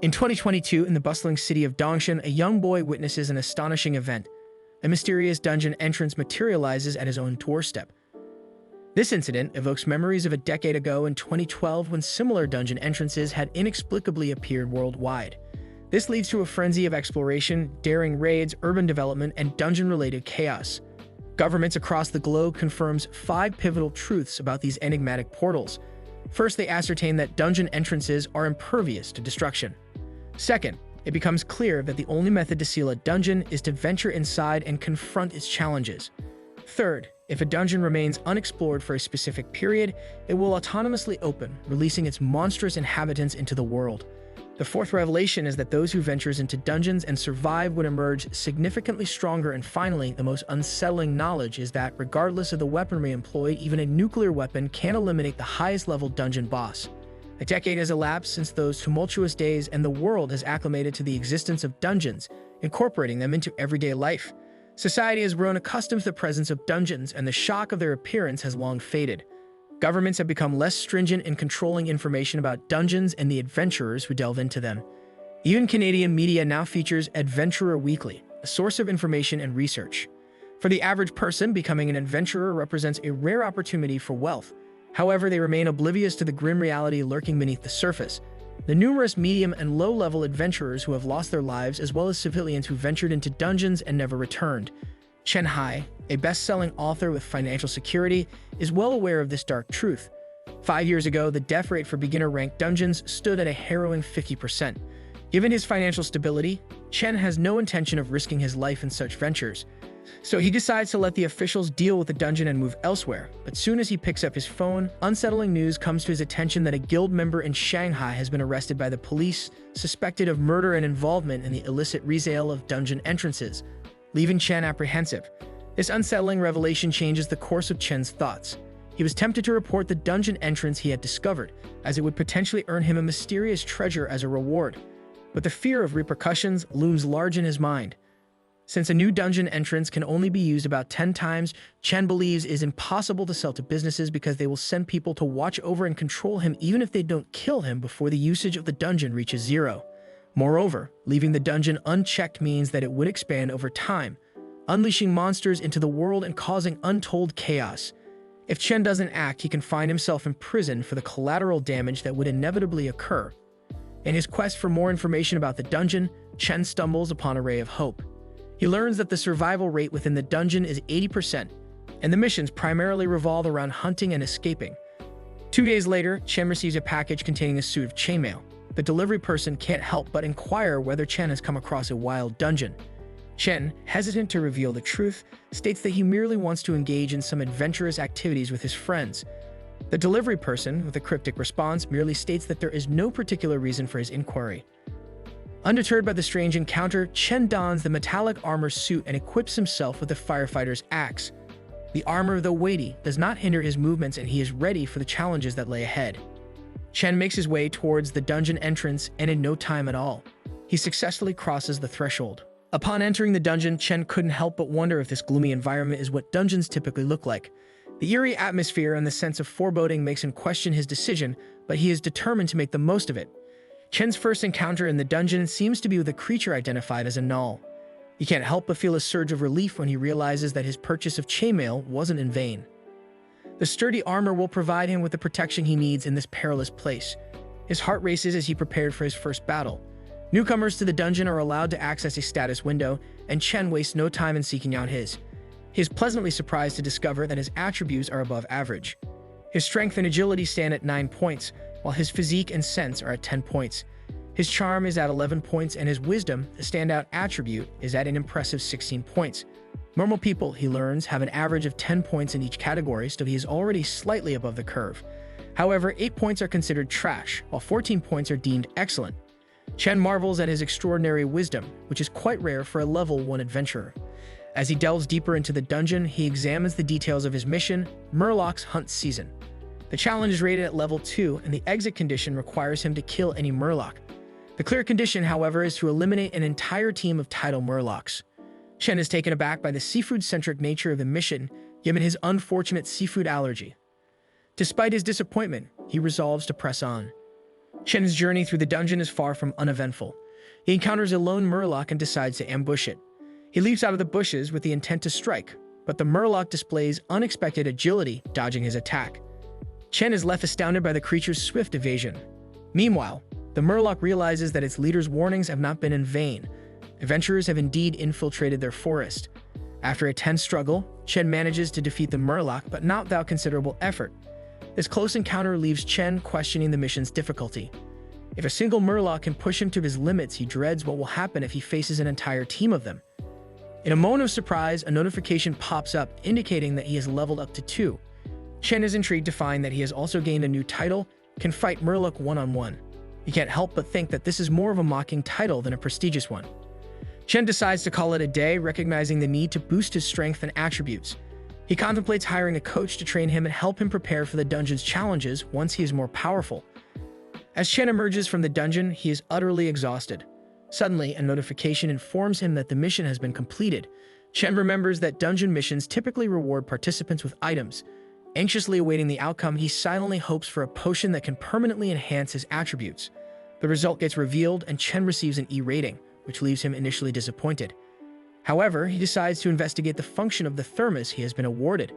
In 2022, in the bustling city of Dongshan, a young boy witnesses an astonishing event. A mysterious dungeon entrance materializes at his own doorstep. This incident evokes memories of a decade ago in 2012 when similar dungeon entrances had inexplicably appeared worldwide. This leads to a frenzy of exploration, daring raids, urban development, and dungeon-related chaos. Governments across the globe confirms 5 pivotal truths about these enigmatic portals. First, they ascertain that dungeon entrances are impervious to destruction. Second, it becomes clear that the only method to seal a dungeon is to venture inside and confront its challenges. Third, if a dungeon remains unexplored for a specific period, it will autonomously open, releasing its monstrous inhabitants into the world. The fourth revelation is that those who ventures into dungeons and survive would emerge significantly stronger. And finally, the most unsettling knowledge is that, regardless of the weaponry employed, even a nuclear weapon can't eliminate the highest-level dungeon boss. A decade has elapsed since those tumultuous days, and the world has acclimated to the existence of dungeons, incorporating them into everyday life. Society has grown accustomed to the presence of dungeons, and the shock of their appearance has long faded. Governments have become less stringent in controlling information about dungeons and the adventurers who delve into them. Even Canadian media now features Adventurer Weekly, a source of information and research. For the average person, becoming an adventurer represents a rare opportunity for wealth. However, they remain oblivious to the grim reality lurking beneath the surface. The numerous medium and low-level adventurers who have lost their lives, as well as civilians who ventured into dungeons and never returned. Chen, a best-selling author with financial security, is well aware of this dark truth. 5 years ago, the death rate for beginner-ranked dungeons stood at a harrowing 50%. Given his financial stability, Chen has no intention of risking his life in such ventures. So he decides to let the officials deal with the dungeon and move elsewhere. But soon as he picks up his phone, unsettling news comes to his attention that a guild member in Shanghai has been arrested by the police, suspected of murder and involvement in the illicit resale of dungeon entrances, leaving Chen apprehensive. This unsettling revelation changes the course of Chen's thoughts. He was tempted to report the dungeon entrance he had discovered, as it would potentially earn him a mysterious treasure as a reward. But the fear of repercussions looms large in his mind. Since a new dungeon entrance can only be used about 10 times, Chen believes it is impossible to sell to businesses because they will send people to watch over and control him even if they don't kill him before the usage of the dungeon reaches 0. Moreover, leaving the dungeon unchecked means that it would expand over time, unleashing monsters into the world and causing untold chaos. If Chen doesn't act, he can find himself in prison for the collateral damage that would inevitably occur. In his quest for more information about the dungeon, Chen stumbles upon a ray of hope. He learns that the survival rate within the dungeon is 80%, and the missions primarily revolve around hunting and escaping. 2 days later, Chen receives a package containing a suit of chainmail. The delivery person can't help but inquire whether Chen has come across a wild dungeon. Chen, hesitant to reveal the truth, states that he merely wants to engage in some adventurous activities with his friends. The delivery person, with a cryptic response, merely states that there is no particular reason for his inquiry. Undeterred by the strange encounter, Chen dons the metallic armor suit and equips himself with the firefighter's axe. The armor, though weighty, does not hinder his movements, and he is ready for the challenges that lay ahead. Chen makes his way towards the dungeon entrance, and in no time at all, he successfully crosses the threshold. Upon entering the dungeon, Chen couldn't help but wonder if this gloomy environment is what dungeons typically look like. The eerie atmosphere and the sense of foreboding makes him question his decision, but he is determined to make the most of it. Chen's first encounter in the dungeon seems to be with a creature identified as a null. He can't help but feel a surge of relief when he realizes that his purchase of chainmail wasn't in vain. The sturdy armor will provide him with the protection he needs in this perilous place. His heart races as he prepared for his first battle. Newcomers to the dungeon are allowed to access a status window, and Chen wastes no time in seeking out his. He is pleasantly surprised to discover that his attributes are above average. His strength and agility stand at 9 points, while his physique and sense are at 10 points. His charm is at 11 points, and his wisdom, the standout attribute, is at an impressive 16 points. Normal people, he learns, have an average of 10 points in each category, so he is already slightly above the curve. However, 8 points are considered trash, while 14 points are deemed excellent. Chen marvels at his extraordinary wisdom, which is quite rare for a level 1 adventurer. As he delves deeper into the dungeon, he examines the details of his mission, Murloc's Hunt Season. The challenge is rated at level 2, and the exit condition requires him to kill any murloc. The clear condition, however, is to eliminate an entire team of tidal murlocs. Chen is taken aback by the seafood-centric nature of the mission, given his unfortunate seafood allergy. Despite his disappointment, he resolves to press on. Chen's journey through the dungeon is far from uneventful. He encounters a lone murloc and decides to ambush it. He leaps out of the bushes with the intent to strike, but the murloc displays unexpected agility, dodging his attack. Chen is left astounded by the creature's swift evasion. Meanwhile, the murloc realizes that its leader's warnings have not been in vain. Adventurers have indeed infiltrated their forest. After a tense struggle, Chen manages to defeat the murloc, but not without considerable effort. This close encounter leaves Chen questioning the mission's difficulty. If a single murloc can push him to his limits, he dreads what will happen if he faces an entire team of them. In a moment of surprise, a notification pops up indicating that he has leveled up to 2. Chen is intrigued to find that he has also gained a new title, can fight murloc one-on-one. He can't help but think that this is more of a mocking title than a prestigious one. Chen decides to call it a day, recognizing the need to boost his strength and attributes. He contemplates hiring a coach to train him and help him prepare for the dungeon's challenges once he is more powerful. As Chen emerges from the dungeon, he is utterly exhausted. Suddenly, a notification informs him that the mission has been completed. Chen remembers that dungeon missions typically reward participants with items. Anxiously awaiting the outcome, he silently hopes for a potion that can permanently enhance his attributes. The result gets revealed, and Chen receives an E rating, which leaves him initially disappointed. However, he decides to investigate the function of the thermos he has been awarded.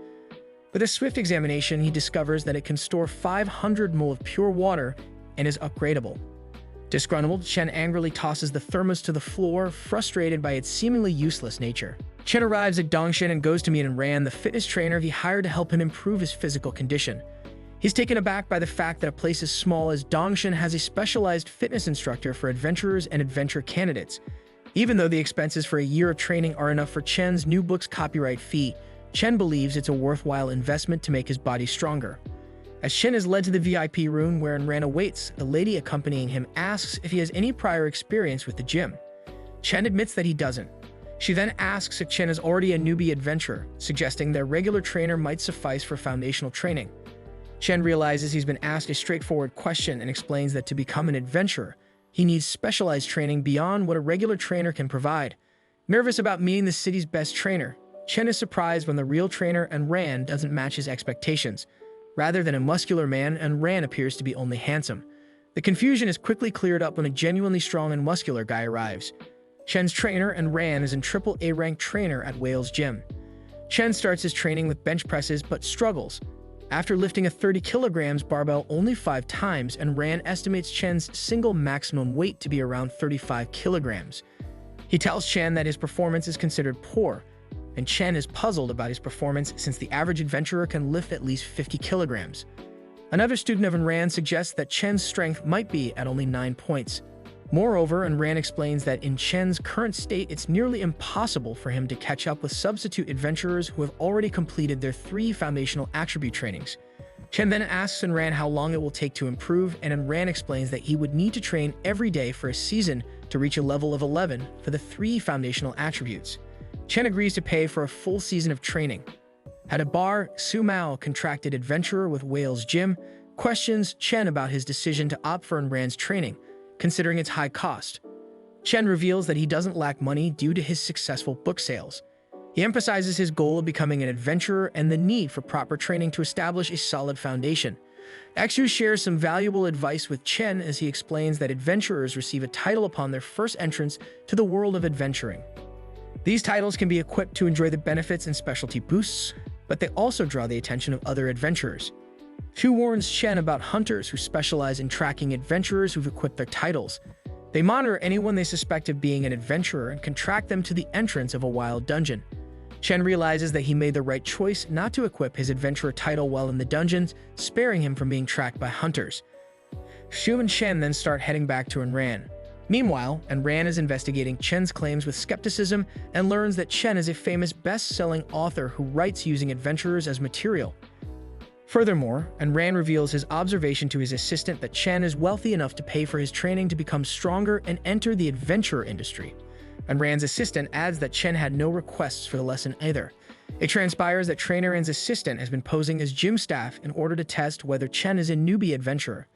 With a swift examination, he discovers that it can store 500 ml of pure water and is upgradable. Disgruntled, Chen angrily tosses the thermos to the floor, frustrated by its seemingly useless nature. Chen arrives at Dongshan and goes to meet Ran, the fitness trainer he hired to help him improve his physical condition. He's taken aback by the fact that a place as small as Dongshan has a specialized fitness instructor for adventurers and adventure candidates. Even though the expenses for a year of training are enough for Chen's new book's copyright fee, Chen believes it's a worthwhile investment to make his body stronger. As Chen is led to the VIP room where Ran awaits, the lady accompanying him asks if he has any prior experience with the gym. Chen admits that he doesn't. She then asks if Chen is already a newbie adventurer, suggesting their regular trainer might suffice for foundational training. Chen realizes he's been asked a straightforward question and explains that to become an adventurer, he needs specialized training beyond what a regular trainer can provide. Nervous about meeting the city's best trainer, Chen is surprised when the real trainer Ran doesn't match his expectations. Rather than a muscular man, Ran appears to be only handsome. The confusion is quickly cleared up when a genuinely strong and muscular guy arrives. Chen's trainer Ran is a AAA ranked trainer at Whale's gym. Chen starts his training with bench presses but struggles. After lifting a 30 kilograms barbell only 5 times, Ran estimates Chen's single maximum weight to be around 35 kilograms. He tells Chen that his performance is considered poor, and Chen is puzzled about his performance since the average adventurer can lift at least 50 kilograms. Another student of Ran suggests that Chen's strength might be at only 9 points. Moreover, Ran explains that in Chen's current state, it's nearly impossible for him to catch up with substitute adventurers who have already completed their 3 foundational attribute trainings. Chen then asks Ran how long it will take to improve, and Ran explains that he would need to train every day for a season to reach a level of 11 for the 3 foundational attributes. Chen agrees to pay for a full season of training. At a bar, Su Mao, a contracted adventurer with Whale's gym, questions Chen about his decision to opt for Ran's training, considering its high cost. Chen reveals that he doesn't lack money due to his successful book sales. He emphasizes his goal of becoming an adventurer and the need for proper training to establish a solid foundation. Xu shares some valuable advice with Chen as he explains that adventurers receive a title upon their first entrance to the world of adventuring. These titles can be equipped to enjoy the benefits and specialty boosts, but they also draw the attention of other adventurers. Xu warns Chen about hunters who specialize in tracking adventurers who've equipped their titles. They monitor anyone they suspect of being an adventurer and can track them to the entrance of a wild dungeon. Chen realizes that he made the right choice not to equip his adventurer title while in the dungeons, sparing him from being tracked by hunters. Xu and Chen then start heading back to Ran. Meanwhile, Ran is investigating Chen's claims with skepticism and learns that Chen is a famous best-selling author who writes using adventurers as material. Furthermore, Ran reveals his observation to his assistant that Chen is wealthy enough to pay for his training to become stronger and enter the adventurer industry. Ran's assistant adds that Chen had no requests for the lesson either. It transpires that trainer Ran's assistant has been posing as gym staff in order to test whether Chen is a newbie adventurer.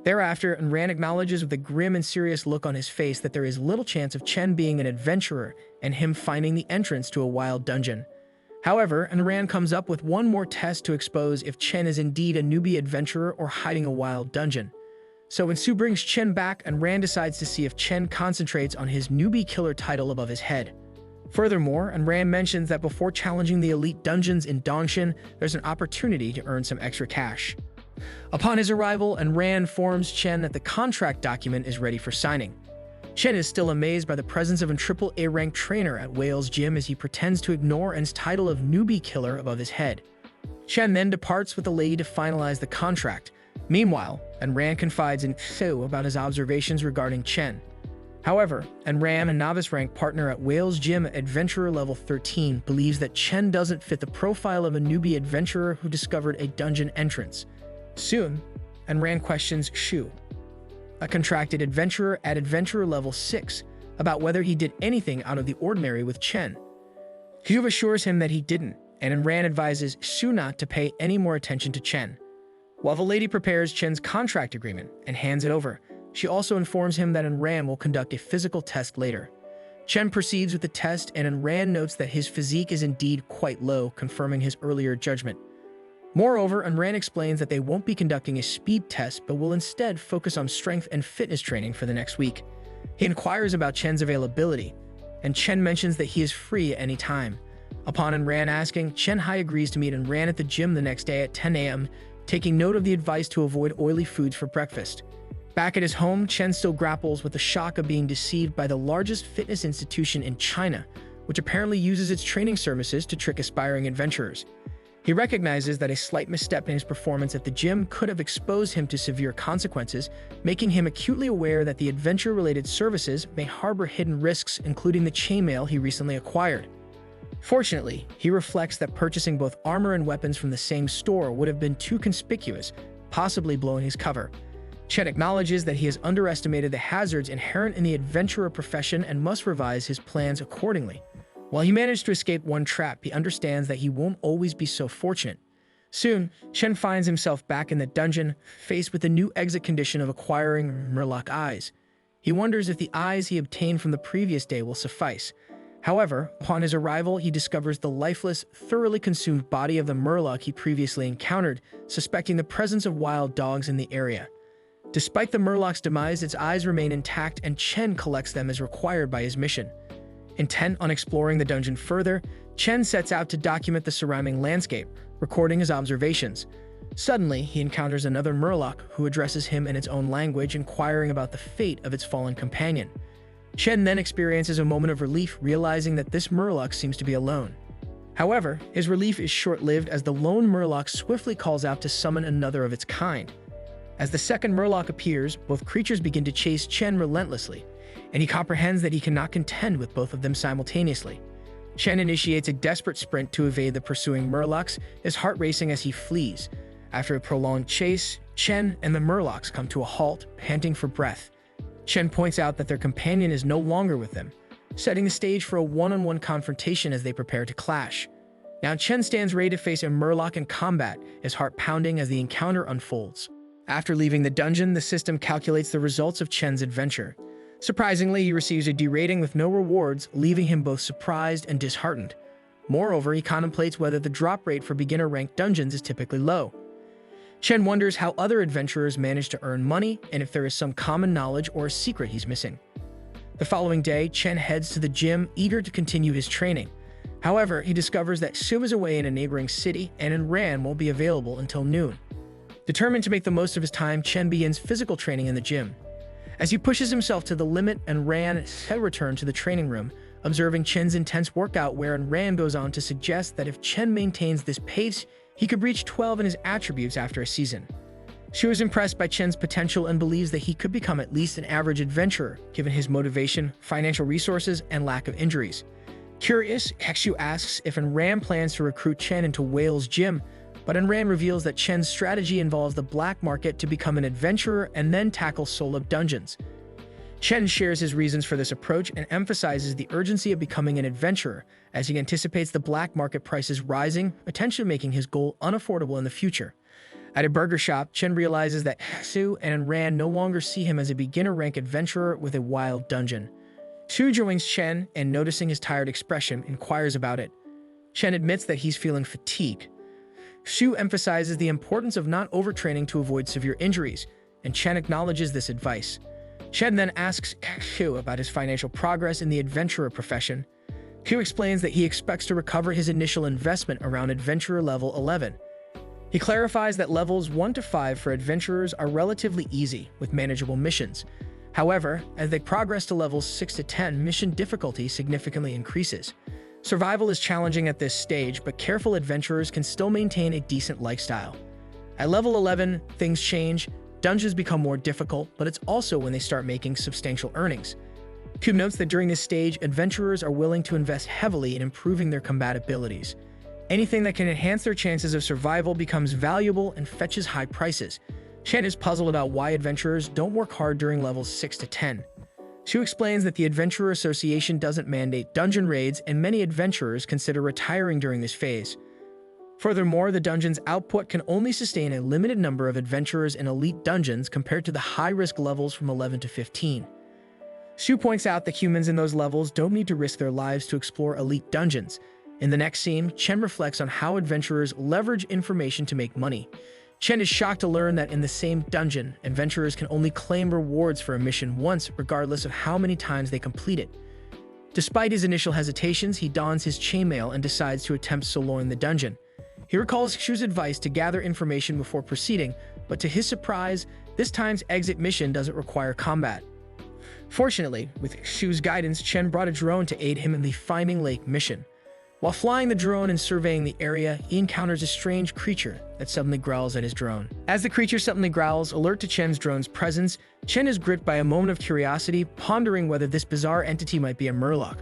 Thereafter, Ran acknowledges with a grim and serious look on his face that there is little chance of Chen being an adventurer and him finding the entrance to a wild dungeon. However, Ran comes up with one more test to expose if Chen is indeed a newbie adventurer or hiding a wild dungeon. So when Su brings Chen back, and Ran decides to see if Chen concentrates on his newbie killer title above his head. Furthermore, and Ran mentions that before challenging the elite dungeons in Dongshin, there's an opportunity to earn some extra cash. Upon his arrival, and Ran informs Chen that the contract document is ready for signing. Chen is still amazed by the presence of a AAA ranked trainer at Whale's gym as he pretends to ignore N's title of newbie killer above his head. Chen then departs with the lady to finalize the contract. Meanwhile, Ran confides in Su about his observations regarding Chen. However, Ran, a novice-rank partner at Whale's gym at Adventurer level 13, believes that Chen doesn't fit the profile of a newbie adventurer who discovered a dungeon entrance. Soon, Ran questions Shu, a contracted adventurer at Adventurer level 6, about whether he did anything out of the ordinary with Chen. Shu assures him that he didn't, and Ran advises Shu not to pay any more attention to Chen. While the lady prepares Chen's contract agreement and hands it over, she also informs him that Ran will conduct a physical test later. Chen proceeds with the test, and Ran notes that his physique is indeed quite low, confirming his earlier judgment. Moreover, Ran explains that they won't be conducting a speed test, but will instead focus on strength and fitness training for the next week. He inquires about Chen's availability, and Chen mentions that he is free at any time. Upon Ran asking, Chen Hai agrees to meet Ran at the gym the next day at 10 a.m., taking note of the advice to avoid oily foods for breakfast. Back at his home, Chen still grapples with the shock of being deceived by the largest fitness institution in China, which apparently uses its training services to trick aspiring adventurers. He recognizes that a slight misstep in his performance at the gym could have exposed him to severe consequences, making him acutely aware that the adventure-related services may harbor hidden risks, including the chainmail he recently acquired. Fortunately, he reflects that purchasing both armor and weapons from the same store would have been too conspicuous, possibly blowing his cover. Chen acknowledges that he has underestimated the hazards inherent in the adventurer profession and must revise his plans accordingly. While he managed to escape one trap, he understands that he won't always be so fortunate. Soon, Chen finds himself back in the dungeon, faced with the new exit condition of acquiring murloc eyes. He wonders if the eyes he obtained from the previous day will suffice. However, upon his arrival, he discovers the lifeless, thoroughly consumed body of the murloc he previously encountered, suspecting the presence of wild dogs in the area. Despite the murloc's demise, its eyes remain intact, and Chen collects them as required by his mission. Intent on exploring the dungeon further, Chen sets out to document the surrounding landscape, recording his observations. Suddenly, he encounters another murloc who addresses him in its own language, inquiring about the fate of its fallen companion. Chen then experiences a moment of relief, realizing that this murloc seems to be alone. However, his relief is short-lived as the lone murloc swiftly calls out to summon another of its kind. As the second murloc appears, both creatures begin to chase Chen relentlessly, and he comprehends that he cannot contend with both of them simultaneously. Chen initiates a desperate sprint to evade the pursuing murlocs, his heart racing as he flees. After a prolonged chase, Chen and the murlocs come to a halt, panting for breath. Chen points out that their companion is no longer with them, setting the stage for a one-on-one confrontation as they prepare to clash. Now Chen stands ready to face a murloc in combat, his heart pounding as the encounter unfolds. After leaving the dungeon, the system calculates the results of Chen's adventure. Surprisingly, he receives a D rating with no rewards, leaving him both surprised and disheartened. Moreover, he contemplates whether the drop rate for beginner-ranked dungeons is typically low. Chen wonders how other adventurers manage to earn money and if there is some common knowledge or a secret he's missing. The following day, Chen heads to the gym, eager to continue his training. However, he discovers that Su is away in a neighboring city and Ran won't be available until noon. Determined to make the most of his time, Chen begins physical training in the gym. As he pushes himself to the limit, Ran returns to the training room, observing Chen's intense workout, where Ran goes on to suggest that if Chen maintains this pace, he could reach 12 in his attributes after a season. Shu is impressed by Chen's potential and believes that he could become at least an average adventurer, given his motivation, financial resources, and lack of injuries. Curious, Shu asks if Ran plans to recruit Chen into Whale's gym, but Ran reveals that Chen's strategy involves the black market to become an adventurer and then tackle solo dungeons. Chen shares his reasons for this approach and emphasizes the urgency of becoming an adventurer, as he anticipates the black market prices rising, potentially making his goal unaffordable in the future. At a burger shop, Chen realizes that Su and Ran no longer see him as a beginner-rank adventurer with a wild dungeon. Su joins Chen and, noticing his tired expression, inquires about it. Chen admits that he's feeling fatigued. Su emphasizes the importance of not overtraining to avoid severe injuries, and Chen acknowledges this advice. Chen then asks Qiu about his financial progress in the adventurer profession. Qiu explains that he expects to recover his initial investment around adventurer level 11. He clarifies that levels 1 to 5 for adventurers are relatively easy, with manageable missions. However, as they progress to levels 6 to 10, mission difficulty significantly increases. Survival is challenging at this stage, but careful adventurers can still maintain a decent lifestyle. At level 11, things change. Dungeons become more difficult, but it's also when they start making substantial earnings. Cube notes that during this stage, adventurers are willing to invest heavily in improving their combat abilities. Anything that can enhance their chances of survival becomes valuable and fetches high prices. Chen is puzzled about why adventurers don't work hard during levels 6 to 10. Xu explains that the Adventurer Association doesn't mandate dungeon raids, and many adventurers consider retiring during this phase. Furthermore, the dungeon's output can only sustain a limited number of adventurers in elite dungeons compared to the high-risk levels from 11 to 15. Xu points out that humans in those levels don't need to risk their lives to explore elite dungeons. In the next scene, Chen reflects on how adventurers leverage information to make money. Chen is shocked to learn that in the same dungeon, adventurers can only claim rewards for a mission once, regardless of how many times they complete it. Despite his initial hesitations, he dons his chainmail and decides to attempt soloing the dungeon. He recalls Xu's advice to gather information before proceeding, but to his surprise, this time's exit mission doesn't require combat. Fortunately, with Xu's guidance, Chen brought a drone to aid him in the Finding Lake mission. While flying the drone and surveying the area, he encounters a strange creature that suddenly growls at his drone. As the creature suddenly growls, alert to Chen's drone's presence, Chen is gripped by a moment of curiosity, pondering whether this bizarre entity might be a murloc.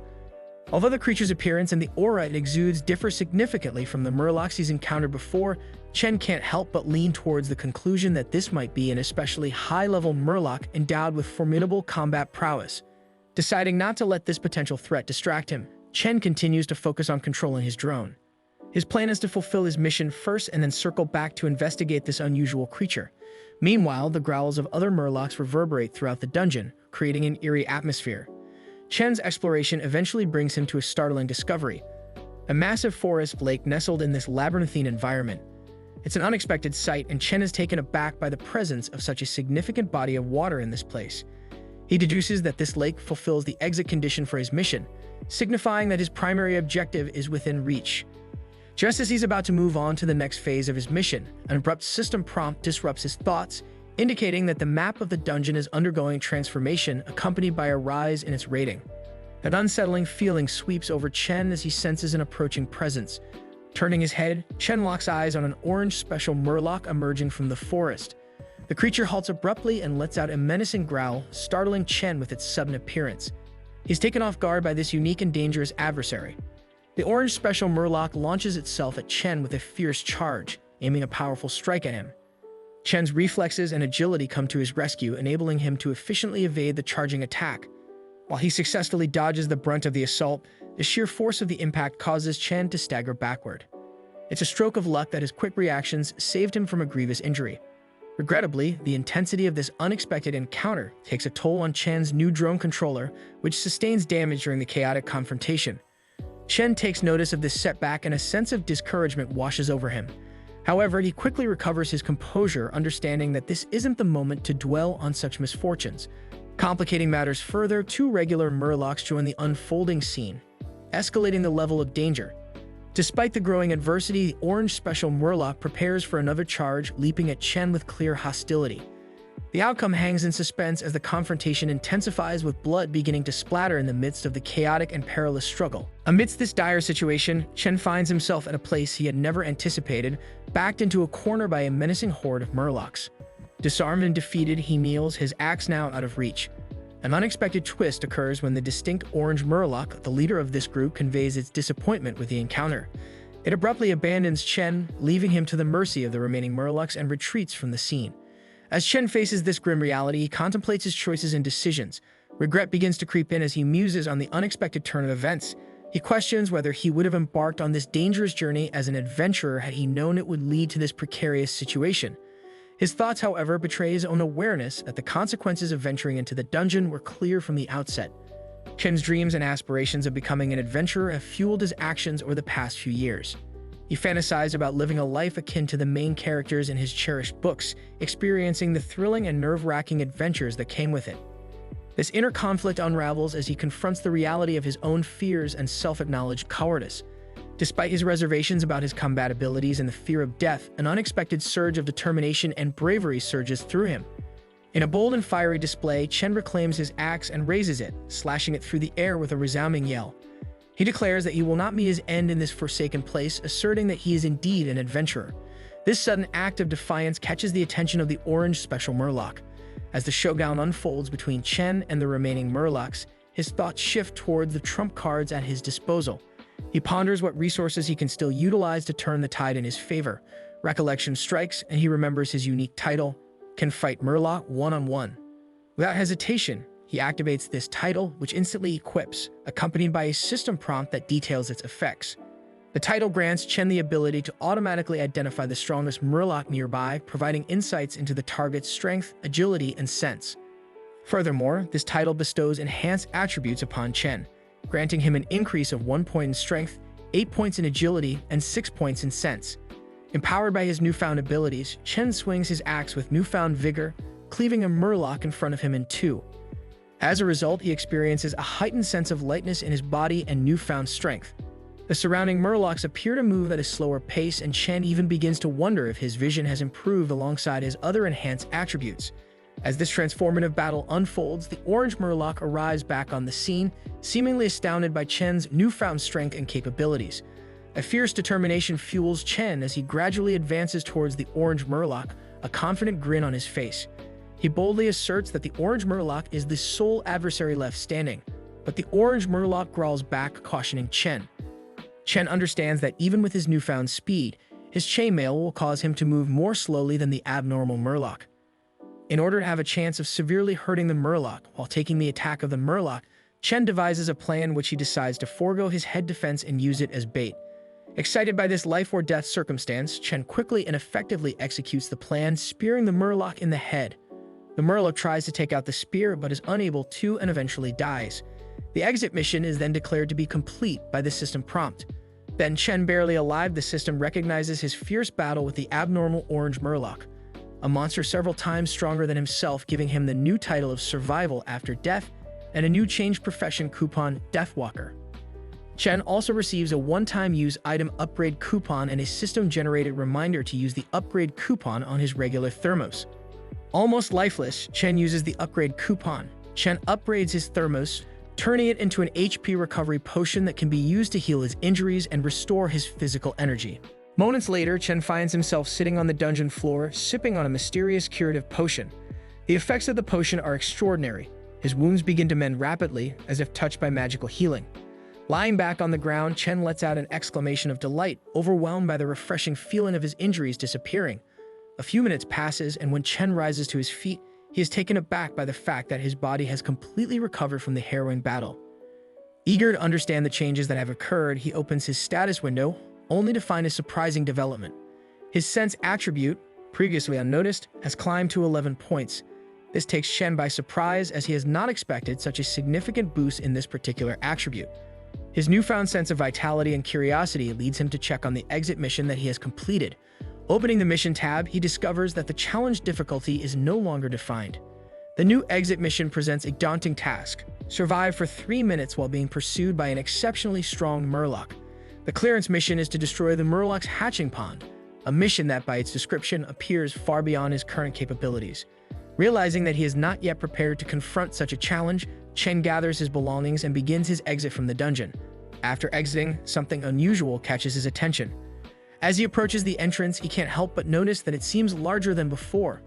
Although the creature's appearance and the aura it exudes differ significantly from the murlocs he's encountered before, Chen can't help but lean towards the conclusion that this might be an especially high-level murloc endowed with formidable combat prowess. Deciding not to let this potential threat distract him, Chen continues to focus on controlling his drone. His plan is to fulfill his mission first and then circle back to investigate this unusual creature. Meanwhile, the growls of other murlocs reverberate throughout the dungeon, creating an eerie atmosphere. Chen's exploration eventually brings him to a startling discovery: a massive forest lake nestled in this labyrinthine environment. It's an unexpected sight, and Chen is taken aback by the presence of such a significant body of water in this place. He deduces that this lake fulfills the exit condition for his mission, signifying that his primary objective is within reach. Just as he's about to move on to the next phase of his mission, an abrupt system prompt disrupts his thoughts, indicating that the map of the dungeon is undergoing transformation, accompanied by a rise in its rating. An unsettling feeling sweeps over Chen as he senses an approaching presence. Turning his head, Chen locks eyes on an orange special murloc emerging from the forest. The creature halts abruptly and lets out a menacing growl, startling Chen with its sudden appearance. He's taken off guard by this unique and dangerous adversary. The orange special murloc launches itself at Chen with a fierce charge, aiming a powerful strike at him. Chen's reflexes and agility come to his rescue, enabling him to efficiently evade the charging attack. While he successfully dodges the brunt of the assault, the sheer force of the impact causes Chen to stagger backward. It's a stroke of luck that his quick reactions saved him from a grievous injury. Regrettably, the intensity of this unexpected encounter takes a toll on Chen's new drone controller, which sustains damage during the chaotic confrontation. Chen takes notice of this setback and a sense of discouragement washes over him. However, he quickly recovers his composure, understanding that this isn't the moment to dwell on such misfortunes. Complicating matters further, two regular murlocs join the unfolding scene, escalating the level of danger. Despite the growing adversity, the orange special murloc prepares for another charge, leaping at Chen with clear hostility. The outcome hangs in suspense as the confrontation intensifies, with blood beginning to splatter in the midst of the chaotic and perilous struggle. Amidst this dire situation, Chen finds himself at a place he had never anticipated, backed into a corner by a menacing horde of murlocs. Disarmed and defeated, he kneels, his axe now out of reach. An unexpected twist occurs when the distinct orange murloc, the leader of this group, conveys its disappointment with the encounter. It abruptly abandons Chen, leaving him to the mercy of the remaining murlocs, and retreats from the scene. As Chen faces this grim reality, he contemplates his choices and decisions. Regret begins to creep in as he muses on the unexpected turn of events. He questions whether he would have embarked on this dangerous journey as an adventurer had he known it would lead to this precarious situation. His thoughts, however, betray his own awareness that the consequences of venturing into the dungeon were clear from the outset. Chen's dreams and aspirations of becoming an adventurer have fueled his actions over the past few years. He fantasized about living a life akin to the main characters in his cherished books, experiencing the thrilling and nerve-wracking adventures that came with it. This inner conflict unravels as he confronts the reality of his own fears and self-acknowledged cowardice. Despite his reservations about his combat abilities and the fear of death, an unexpected surge of determination and bravery surges through him. In a bold and fiery display, Chen reclaims his axe and raises it, slashing it through the air with a resounding yell. He declares that he will not meet his end in this forsaken place, asserting that he is indeed an adventurer. This sudden act of defiance catches the attention of the orange special murloc. As the showdown unfolds between Chen and the remaining murlocs, his thoughts shift towards the trump cards at his disposal. He ponders what resources he can still utilize to turn the tide in his favor. Recollection strikes, and he remembers his unique title, Can Fight Murloc One-on-One. Without hesitation, he activates this title, which instantly equips, accompanied by a system prompt that details its effects. The title grants Chen the ability to automatically identify the strongest murloc nearby, providing insights into the target's strength, agility, and sense. Furthermore, this title bestows enhanced attributes upon Chen, granting him an increase of 1 point in strength, 8 points in agility, and 6 points in sense. Empowered by his newfound abilities, Chen swings his axe with newfound vigor, cleaving a murloc in front of him in two. As a result, he experiences a heightened sense of lightness in his body and newfound strength. The surrounding murlocs appear to move at a slower pace, and Chen even begins to wonder if his vision has improved alongside his other enhanced attributes. As this transformative battle unfolds, the orange murloc arrives back on the scene, seemingly astounded by Chen's newfound strength and capabilities. A fierce determination fuels Chen as he gradually advances towards the orange murloc, a confident grin on his face. He boldly asserts that the orange murloc is the sole adversary left standing, but the orange murloc growls back, cautioning Chen. Chen understands that even with his newfound speed, his chainmail will cause him to move more slowly than the abnormal murloc. In order to have a chance of severely hurting the murloc while taking the attack of the murloc, Chen devises a plan which he decides to forego his head defense and use it as bait. Excited by this life-or-death circumstance, Chen quickly and effectively executes the plan, spearing the murloc in the head. The murloc tries to take out the spear but is unable to and eventually dies. The exit mission is then declared to be complete by the system prompt. Then Chen, barely alive, the system recognizes his fierce battle with the abnormal orange murloc, a monster several times stronger than himself, giving him the new title of Survival After Death and a new changed profession coupon, Deathwalker. Chen also receives a one-time use item upgrade coupon and a system-generated reminder to use the upgrade coupon on his regular thermos. Almost lifeless, Chen uses the upgrade coupon. Chen upgrades his thermos, turning it into an HP recovery potion that can be used to heal his injuries and restore his physical energy. Moments later, Chen finds himself sitting on the dungeon floor, sipping on a mysterious curative potion. The effects of the potion are extraordinary. His wounds begin to mend rapidly, as if touched by magical healing. Lying back on the ground, Chen lets out an exclamation of delight, overwhelmed by the refreshing feeling of his injuries disappearing. A few minutes passes, and when Chen rises to his feet, he is taken aback by the fact that his body has completely recovered from the harrowing battle. Eager to understand the changes that have occurred, he opens his status window, only to find a surprising development. His sense attribute, previously unnoticed, has climbed to 11 points. This takes Chen by surprise, as he has not expected such a significant boost in this particular attribute. His newfound sense of vitality and curiosity leads him to check on the exit mission that he has completed. Opening the mission tab, he discovers that the challenge difficulty is no longer defined. The new exit mission presents a daunting task: survive for 3 minutes while being pursued by an exceptionally strong murloc. The clearance mission is to destroy the murloc's hatching pond, a mission that, by its description, appears far beyond his current capabilities. Realizing that he is not yet prepared to confront such a challenge, Chen gathers his belongings and begins his exit from the dungeon. After exiting, something unusual catches his attention. As he approaches the entrance, he can't help but notice that it seems larger than before.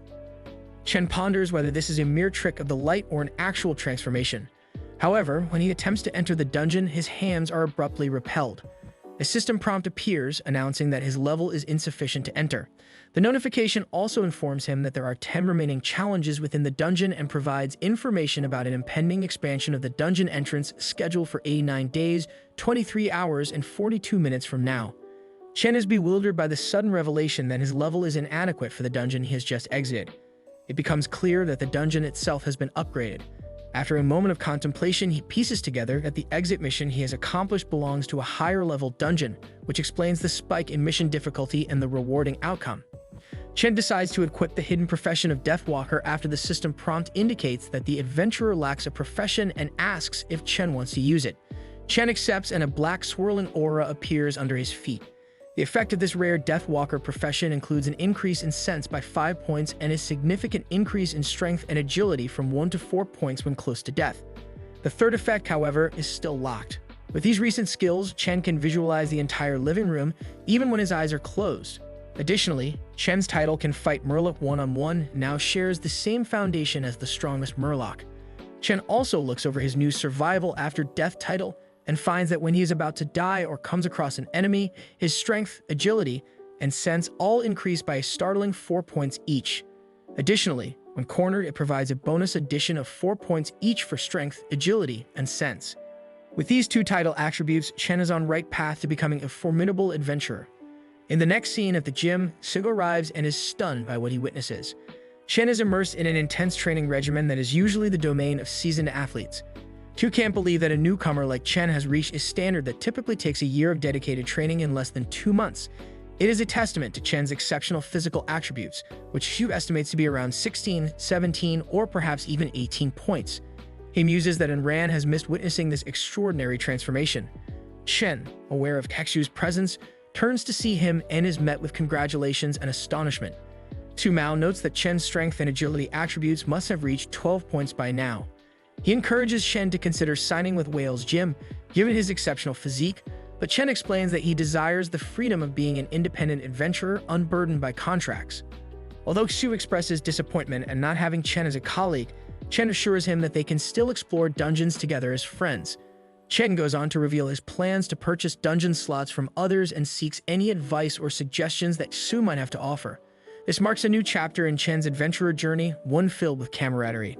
Chen ponders whether this is a mere trick of the light or an actual transformation. However, when he attempts to enter the dungeon, his hands are abruptly repelled. A system prompt appears, announcing that his level is insufficient to enter. The notification also informs him that there are 10 remaining challenges within the dungeon and provides information about an impending expansion of the dungeon entrance scheduled for 89 days, 23 hours, and 42 minutes from now. Chen is bewildered by the sudden revelation that his level is inadequate for the dungeon he has just exited. It becomes clear that the dungeon itself has been upgraded. After a moment of contemplation, he pieces together that the exit mission he has accomplished belongs to a higher-level dungeon, which explains the spike in mission difficulty and the rewarding outcome. Chen decides to equip the hidden profession of Deathwalker after the system prompt indicates that the adventurer lacks a profession and asks if Chen wants to use it. Chen accepts and a black swirling aura appears under his feet. The effect of this rare Deathwalker profession includes an increase in sense by 5 points and a significant increase in strength and agility from 1 to 4 points when close to death. The third effect, however, is still locked. With these recent skills, Chen can visualize the entire living room even when his eyes are closed. Additionally, Chen's title Can Fight Murloc One-on-One now shares the same foundation as the strongest Murloc. Chen also looks over his new Survival After Death title and finds that when he is about to die or comes across an enemy, his strength, agility, and sense all increase by a startling 4 points each. Additionally, when cornered, it provides a bonus addition of 4 points each for strength, agility, and sense. With these two title attributes, Chen is on right path to becoming a formidable adventurer. In the next scene at the gym, Sig arrives and is stunned by what he witnesses. Chen is immersed in an intense training regimen that is usually the domain of seasoned athletes. Two can't believe that a newcomer like Chen has reached a standard that typically takes a year of dedicated training in less than 2 months. It is a testament to Chen's exceptional physical attributes, which Xu estimates to be around 16, 17, or perhaps even 18 points. He muses that Ran has missed witnessing this extraordinary transformation. Chen, aware of Xu's presence, turns to see him and is met with congratulations and astonishment. Su Mao notes that Chen's strength and agility attributes must have reached 12 points by now. He encourages Chen to consider signing with Whale's Gym, given his exceptional physique, but Chen explains that he desires the freedom of being an independent adventurer unburdened by contracts. Although Xu expresses disappointment at not having Chen as a colleague, Chen assures him that they can still explore dungeons together as friends. Chen goes on to reveal his plans to purchase dungeon slots from others and seeks any advice or suggestions that Xu might have to offer. This marks a new chapter in Chen's adventurer journey, one filled with camaraderie.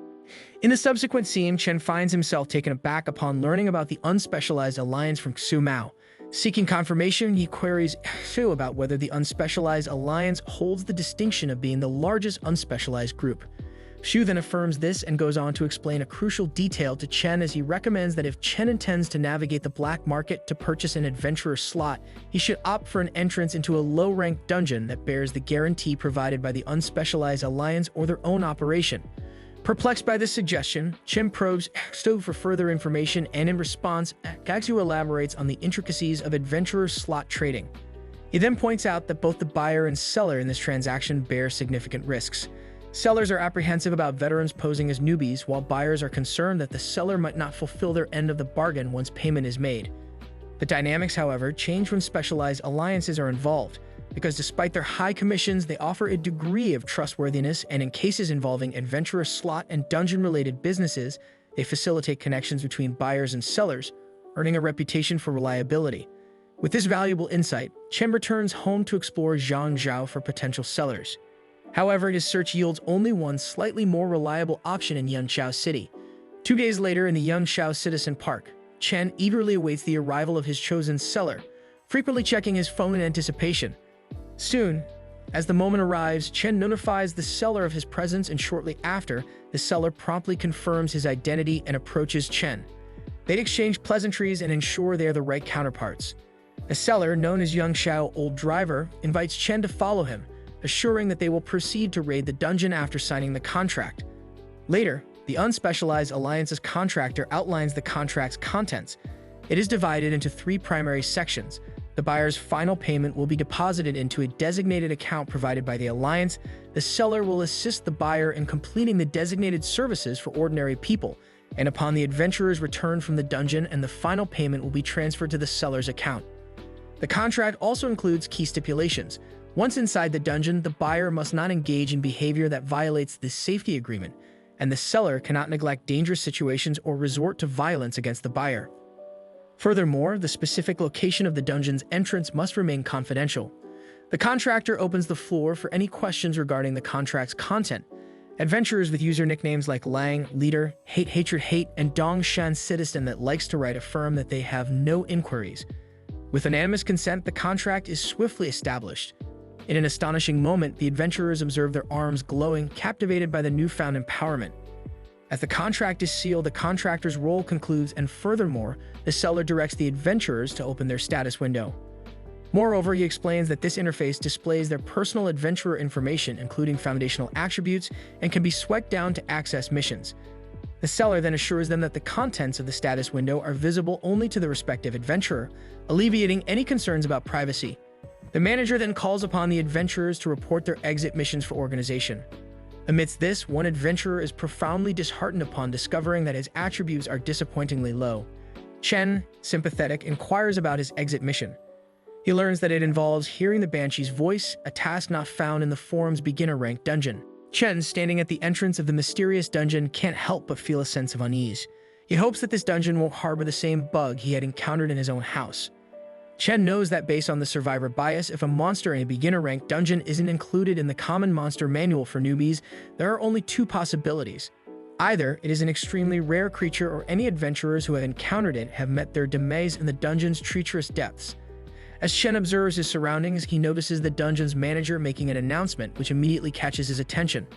In the subsequent scene, Chen finds himself taken aback upon learning about the unspecialized alliance from Su Mao. Seeking confirmation, he queries Xu about whether the unspecialized alliance holds the distinction of being the largest unspecialized group. Xu then affirms this and goes on to explain a crucial detail to Chen as he recommends that if Chen intends to navigate the black market to purchase an adventurer slot, he should opt for an entrance into a low-ranked dungeon that bears the guarantee provided by the unspecialized alliance or their own operation. Perplexed by this suggestion, Chen probes Xu for further information, and in response, Xu elaborates on the intricacies of adventurer slot trading. He then points out that both the buyer and seller in this transaction bear significant risks. Sellers are apprehensive about veterans posing as newbies, while buyers are concerned that the seller might not fulfill their end of the bargain once payment is made. The dynamics, however, change when specialized alliances are involved, because despite their high commissions, they offer a degree of trustworthiness, and in cases involving adventurer slot and dungeon-related businesses, they facilitate connections between buyers and sellers, earning a reputation for reliability. With this valuable insight, Chen returns home to explore Zhangzhou for potential sellers. However, his search yields only one slightly more reliable option in Yanxiao City. 2 days later in the Yanxiao Citizen Park, Chen eagerly awaits the arrival of his chosen seller, frequently checking his phone in anticipation. Soon, as the moment arrives, Chen notifies the seller of his presence, and shortly after, the seller promptly confirms his identity and approaches Chen. They exchange pleasantries and ensure they are the right counterparts. A seller, known as Yanxiao Old Driver, invites Chen to follow him, assuring that they will proceed to raid the dungeon after signing the contract. Later, the Unspecialized Alliance's contractor outlines the contract's contents. It is divided into 3 primary sections. The buyer's final payment will be deposited into a designated account provided by the Alliance. The seller will assist the buyer in completing the designated services for ordinary people, and upon the adventurer's return from the dungeon, and the final payment will be transferred to the seller's account. The contract also includes key stipulations. Once inside the dungeon, the buyer must not engage in behavior that violates the safety agreement, and the seller cannot neglect dangerous situations or resort to violence against the buyer. Furthermore, the specific location of the dungeon's entrance must remain confidential. The contractor opens the floor for any questions regarding the contract's content. Adventurers with user nicknames like Lang, Leader, Hate Hatred Hate, and Dong Shan Citizen that likes to write affirm that they have no inquiries. With unanimous consent, the contract is swiftly established. In an astonishing moment, the adventurers observe their arms glowing, captivated by the newfound empowerment. As the contract is sealed, the contractor's role concludes, and furthermore, the seller directs the adventurers to open their status window. Moreover, he explains that this interface displays their personal adventurer information, including foundational attributes, and can be swept down to access missions. The seller then assures them that the contents of the status window are visible only to the respective adventurer, alleviating any concerns about privacy. The manager then calls upon the adventurers to report their exit missions for organization. Amidst this, one adventurer is profoundly disheartened upon discovering that his attributes are disappointingly low. Chen, sympathetic, inquires about his exit mission. He learns that it involves hearing the banshee's voice, a task not found in the forum's beginner-ranked dungeon. Chen, standing at the entrance of the mysterious dungeon, can't help but feel a sense of unease. He hopes that this dungeon won't harbor the same bug he had encountered in his own house. Chen knows that based on the survivor bias, if a monster in a beginner-ranked dungeon isn't included in the common monster manual for newbies, there are only two possibilities. Either it is an extremely rare creature, or any adventurers who have encountered it have met their demise in the dungeon's treacherous depths. As Chen observes his surroundings, he notices the dungeon's manager making an announcement, which immediately catches his attention.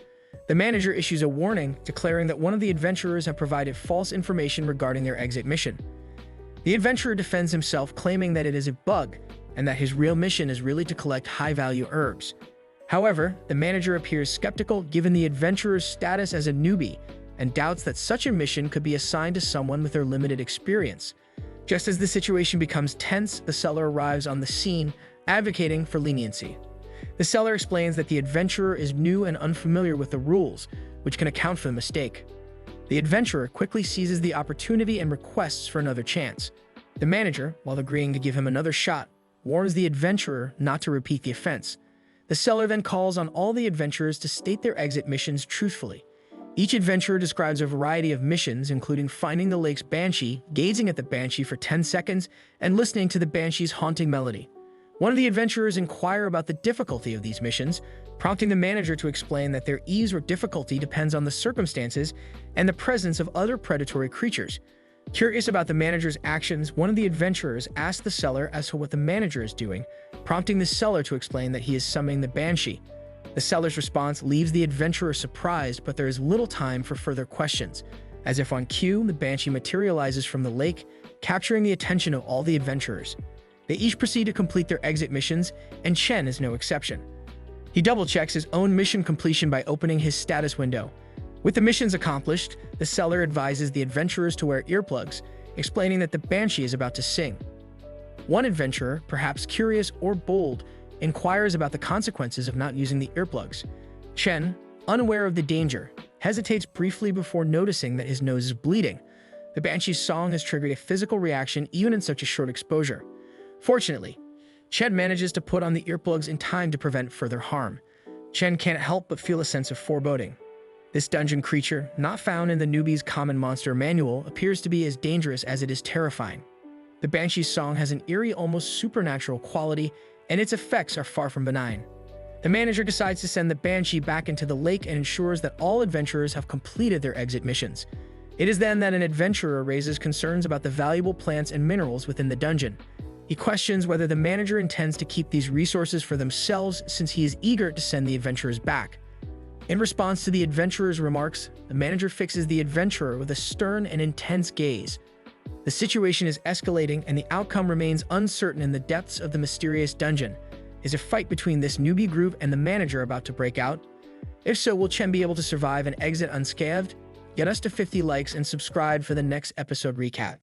The manager issues a warning, declaring that one of the adventurers have provided false information regarding their exit mission. The adventurer defends himself, claiming that it is a bug, and that his real mission is really to collect high-value herbs. However, the manager appears skeptical given the adventurer's status as a newbie, and doubts that such a mission could be assigned to someone with their limited experience. Just as the situation becomes tense, the seller arrives on the scene, advocating for leniency. The seller explains that the adventurer is new and unfamiliar with the rules, which can account for the mistake. The adventurer quickly seizes the opportunity and requests for another chance. The manager, while agreeing to give him another shot, warns the adventurer not to repeat the offense. The seller then calls on all the adventurers to state their exit missions truthfully. Each adventurer describes a variety of missions, including finding the lake's banshee, gazing at the banshee for 10 seconds, and listening to the banshee's haunting melody. One of the adventurers inquire about the difficulty of these missions, prompting the manager to explain that their ease or difficulty depends on the circumstances and the presence of other predatory creatures. Curious about the manager's actions, one of the adventurers asks the seller as to what the manager is doing, prompting the seller to explain that he is summoning the banshee. The seller's response leaves the adventurer surprised, but there is little time for further questions. As if on cue, the banshee materializes from the lake, capturing the attention of all the adventurers. They each proceed to complete their exit missions, and Chen is no exception. He double-checks his own mission completion by opening his status window. With the missions accomplished, the seller advises the adventurers to wear earplugs, explaining that the banshee is about to sing. One adventurer, perhaps curious or bold, inquires about the consequences of not using the earplugs. Chen, unaware of the danger, hesitates briefly before noticing that his nose is bleeding. The banshee's song has triggered a physical reaction even in such a short exposure. Fortunately, Chen manages to put on the earplugs in time to prevent further harm. Chen can't help but feel a sense of foreboding. This dungeon creature, not found in the newbie's common monster manual, appears to be as dangerous as it is terrifying. The banshee's song has an eerie, almost supernatural quality, and its effects are far from benign. The manager decides to send the banshee back into the lake and ensures that all adventurers have completed their exit missions. It is then that an adventurer raises concerns about the valuable plants and minerals within the dungeon. He questions whether the manager intends to keep these resources for themselves, since he is eager to send the adventurers back. In response to the adventurer's remarks, the manager fixes the adventurer with a stern and intense gaze. The situation is escalating, and the outcome remains uncertain in the depths of the mysterious dungeon. Is a fight between this newbie group and the manager about to break out? If so, will Chen be able to survive and exit unscathed? Get us to 50 likes and subscribe for the next episode recap.